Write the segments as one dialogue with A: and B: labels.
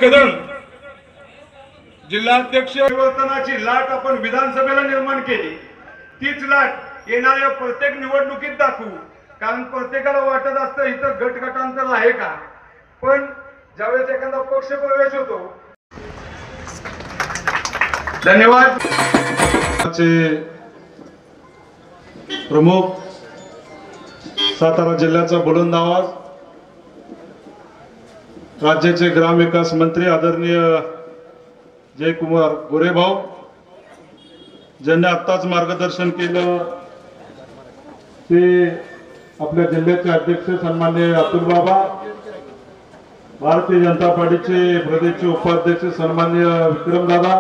A: कदम जिल्हाध्यक्ष परिवर्तनाची लाट आपण विधानसभेला निर्माण केली। तीच लाट येणाऱ्या प्रत्येक निवडणुकीत दाखवू, कारण प्रत्येकाला वाटत असतं इथं गटगटांतर आहे का, पण ज्यावेळेस एखादा पक्ष प्रवेश होतो। धन्यवाद।
B: प्रमुख सातारा जिल्ह्याचा बुलंद आवाज, राज्याचे ग्रामविकास मंत्री आदरणीय जयकुमार गोरे भाऊ, ज्यांनी आत्ताच मार्गदर्शन केलं ते आपल्या जिल्ह्याचे अध्यक्ष सन्माननीय अतुल बाबा, भारतीय जनता पार्टीचे प्रदेशचे उपाध्यक्ष सन्माननीय विक्रम दादा,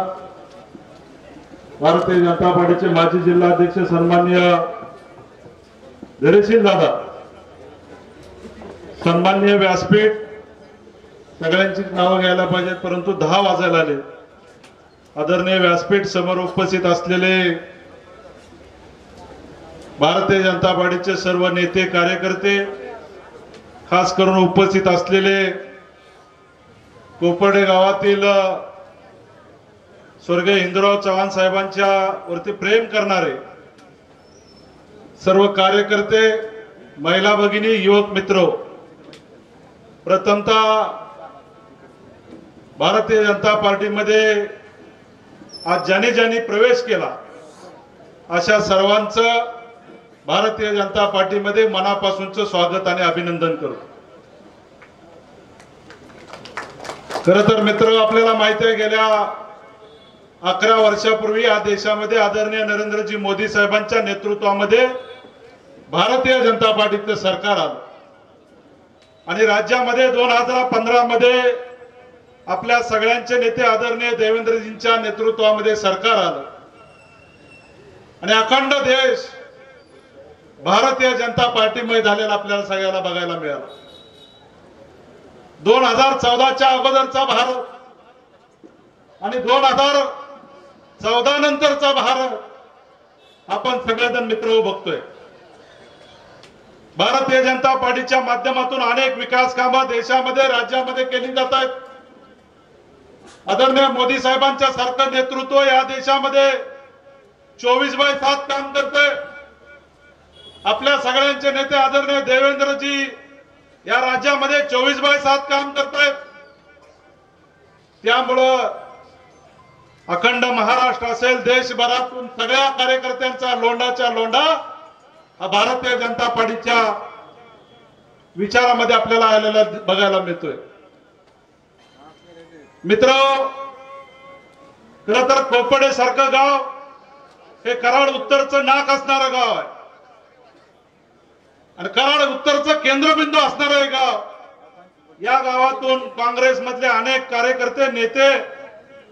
B: भारतीय जनता पार्टीचे माजी जिल्हाध्यक्ष सन्माननीय धैर्यशील दादा, सन्माननीय व्यासपीठ, सगळ्यांची नावं घ्यायला पाहिजेत परंतु 10 वाजायला आले। आदरणीय व्यासपीठ समोर उपस्थित असलेले भारतीय जनता पार्टीचे सर्व नेते कार्यकर्ते, खास करून उपस्थित असलेले कोपर्डे गावातील स्वर्गीय हिंदूराव चव्हाण साहेबांच्या वरती प्रेम करणारे सर्व कार्यकर्ते, महिला भगिनी, युवक मित्र, प्रथमतः भारतीय जनता पार्टीमध्ये आज ज्यांनी ज्यांनी प्रवेश केला अशा सर्वांचं भारतीय जनता पार्टीमध्ये मनापासूनचं स्वागत आणि अभिनंदन करतो। खरं तर मित्र, आपल्याला माहिती आहे गेल्या 11 वर्षापूर्वी या देशामध्ये आदरणीय नरेंद्रजी मोदी साहेबांच्या नेतृत्वामध्ये भारतीय जनता पार्टीचं सरकार आलं आणि राज्यामध्ये 2015 मध्ये आपल्या सगळ्यांचे नेते आदरणीय देवेंद्रजींच्या नेतृत्वामध्ये सरकार आलं आणि अखंड देश भारतीय जनता पार्टीमध्ये झालेला आपल्याला सगळ्याला बघायला मिळाला। 2014च्या अगोदरचा भारत आणि 2014 नंतरचा भारत आपण सगळेजण मित्र बघतोय। भारतीय जनता पार्टीच्या माध्यमातून अनेक विकास कामं देशामध्ये राज्यामध्ये केली जात आहेत। आदरणीय मोदी साहेबांच्या सारखं नेतृत्व या देशामध्ये 24/7 काम करतंय। आपल्या सगळ्यांचे नेते आदरणीय देवेंद्रजी या राज्यामध्ये 24/7 काम करतायत। त्यामुळं अखंड महाराष्ट्र असेल, देशभरातून सगळ्या कार्यकर्त्यांचा लोंढाच्या लोंढा हा भारतीय जनता पार्टीच्या विचारामध्ये आपल्याला आलेला बघायला मिळतोय। मित्र, खरं तर कोपर्डे सारखं गाव हे कराड उत्तरचं नाक असणारं गाव आहे आणि कराड उत्तरचं केंद्रबिंदू असणारं हे गाव। या गावातून काँग्रेस मधले अनेक कार्यकर्ते, नेते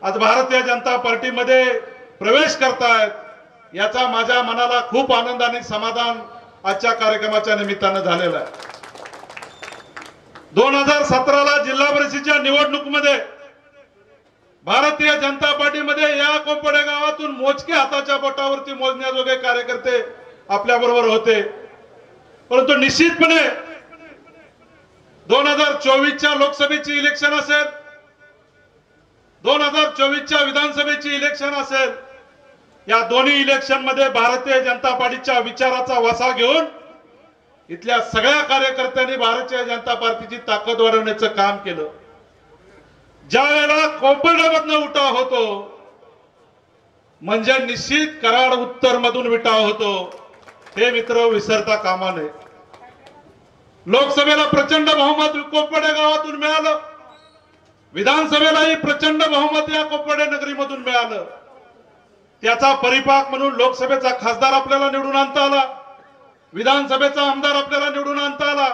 B: आज भारतीय जनता पार्टीमध्ये प्रवेश करतायत, याचा माझ्या मनाला खूप आनंद आणि समाधान आजच्या कार्यक्रमाच्या निमित्तानं झालेला आहे। 2017ला जिल्हा परिषदेच्या निवडणुकीमध्ये भारतीय जनता पार्टीमध्ये या कोपर्डे गावातून मोजके हाताच्या बोटावरती मोजण्याजोगे कार्यकर्ते आपल्या बरोबर होते, परंतु निश्चितपणे 2024च्या लोकसभेची इलेक्शन असेल, 2024च्या विधानसभेची इलेक्शन असेल, या दोन्ही इलेक्शन मध्ये भारतीय जनता पार्टीच्या विचाराचा वसा घेऊन इथल्या सगळ्या कार्यकर्त्यांनी भारतीय जनता पार्टीची ताकद वाढवण्याचं काम केलं। ज्या वेळेला कोपर्डेमधनं उठाव होतो म्हणजे निश्चित कराड उत्तर मधून उठाव होतो, हे मित्र विसरता कामा नये। लोकसभेला प्रचंड बहुमत कोपर्डे गावातून मिळालं, विधानसभेलाही प्रचंड बहुमत या कोपर्डे नगरीमधून मिळालं। त्याचा परिपाक म्हणून लोकसभेचा खासदार आपल्याला निवडून आणता आला, विधानसभेचा आमदार आपल्याला निवडून आणता आला।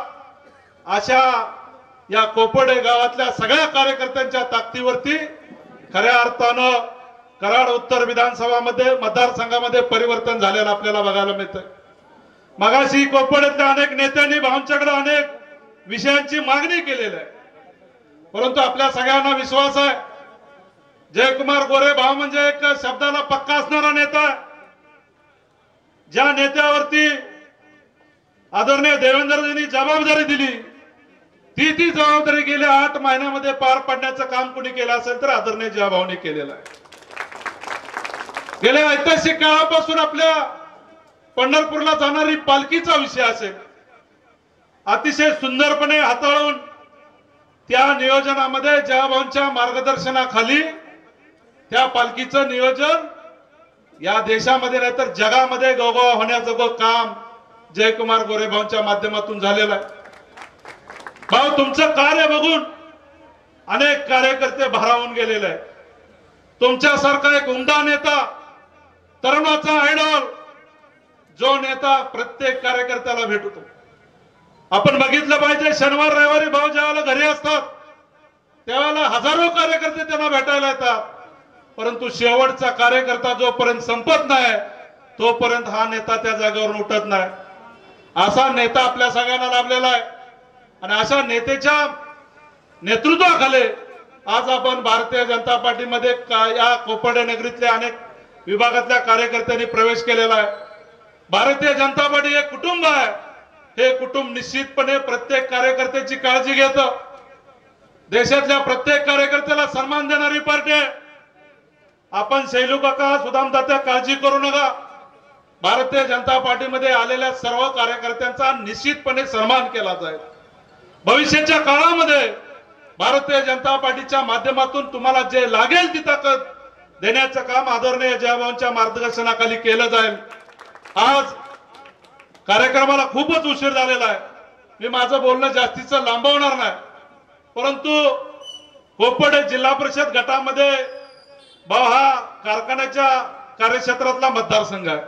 B: अशा या कोपर्डे गावातल्या सगळ्या कार्यकर्त्यांच्या ताकदीवरती खऱ्या अर्थानं कराड उत्तर विधानसभा मतदारसंघामध्ये परिवर्तन झालेलं आपल्याला बघायला मिळतंय। मगाशी कोपर्डेतल्या अनेक नेत्यांनी भाऊंच्याकडे अनेक विषयांची मागणी केलेली आहे, परंतु आपल्या सगळ्यांना विश्वास आहे जयकुमार गोरे भाऊ म्हणजे एक शब्दाला पक्का असणारा नेता, ज्या नेत्यावरती आदरणीय देवेंद्रजींनी जबाबदारी दिली ती जबाबदारी गेल्या 8 महिन्यामध्ये पार पाडण्याचं काम कोणी केलं असेल तर आदरणीय जयभाऊनी केलेलं आहे. गेल्या ऐतिहासिक काळापासून आपल्या पंढरपूरला जाणारी पालखीचा विषय असेल, अतिशय सुंदरपणे हाताळून त्या नियोजनामध्ये जयभाऊंच्या मार्गदर्शनाखाली त्या पालखीचं नियोजन या देशामध्ये नाही तर जगामध्ये गौगवा होण्याचं काम जयकुमार गोरे भाऊंच्या माध्यमातून झालेलं आहे. भाऊ, तुमचं कार्य बघून अनेक कार्यकर्ते भारावून गेलेले आहेत. तुमच्यासारखा एक उमदा नेता, तरुणाचा आयडॉल, जो नेता प्रत्येक कार्यकर्त्याला भेटतो. आपण बघितलं पाहिजे, शनिवार रविवारी भाऊ ज्यावेळेला घरी असतात त्यावेळेला हजारो कार्यकर्ते त्यांना भेटायला येतात, परंतु शेवटचा कार्यकर्ता जोपर्यंत संपत नाही तोपर्यंत हा नेता त्या जागेवरून उठत नाही. असा नेता आपल्या सगळ्यांना लाभलेला आहे आणि अशा नेत्याच्या नेतृत्वाखाली आज आपण भारतीय जनता पार्टीमध्ये या कोपर्डे नगरीतल्या अनेक विभागातल्या कार्यकर्त्यांनी प्रवेश केलेला आहे. भारतीय जनता पार्टी एक कुटुंब आहे. हे कुटुंब निश्चितपणे प्रत्येक कार्यकर्त्याची काळजी घेतं. देशातल्या प्रत्येक कार्यकर्त्याला सन्मान देणारी पार्टी आहे. आपण शैलू काका, सुदाम तात्या, काळजी करू नका. भारतीय जनता पार्टीमध्ये आलेल्या सर्व कार्यकर्त्यांचा निश्चितपणे सन्मान केला जाईल. भविष्याच्या काळामध्ये भारतीय जनता पार्टीच्या माध्यमातून तुम्हाला जे लागेल ती ताकद देण्याचं काम आदरणीय जयभाऊंच्या मार्गदर्शनाखाली केलं जाईल. आज कार्यक्रमाला खूपच उशीर झालेला आहे. मी माझं बोलणं जास्तीचं लांबवणार नाही, परंतु कोपर्डे जिल्हा परिषद गटामध्ये भाऊ हा कारखान्याच्या कार्यक्षेत्रातला मतदारसंघ आहे.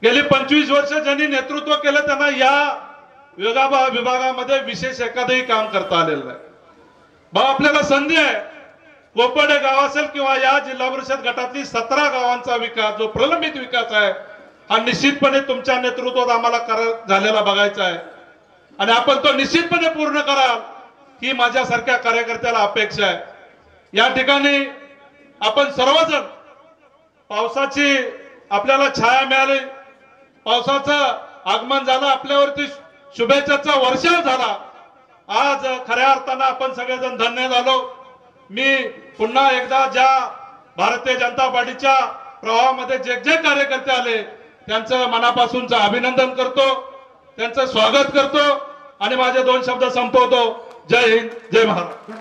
B: गेली 25 वर्ष ज्यांनी नेतृत्व केलं त्यांना या विभागामध्ये विशेष एखादंही काम करता आलेलं नाही. भाऊ, आपल्याला संधी आहे. कोपर्डे गाव असेल किंवा या जिल्हा परिषद गटातली 17 गावांचा विकास, जो प्रलंबित विकास आहे, हा निश्चितपणे तुमच्या नेतृत्वात आम्हाला झालेला बघायचा आहे आणि आपण तो निश्चितपणे पूर्ण कराल ही माझ्यासारख्या कार्यकर्त्याला अपेक्षा आहे. या ठिकाणी आपण सर्वजण, पावसाची आपल्याला छाया मिळाली, पावसाचं आगमन झालं, आपल्यावरती शुभेच्छाचा वर्षाव झाला. आज खऱ्या अर्थानं आपण सगळेजण धन्य झालो. मी पुन्हा एकदा ज्या भारतीय जनता पार्टीच्या प्रवाहामध्ये जे जे कार्यकर्ते आले त्यांचं मनापासूनचं अभिनंदन करतो, त्यांचं स्वागत करतो आणि माझे 2 शब्द संपवतो. जय हिंद, जय महाराष्ट्र.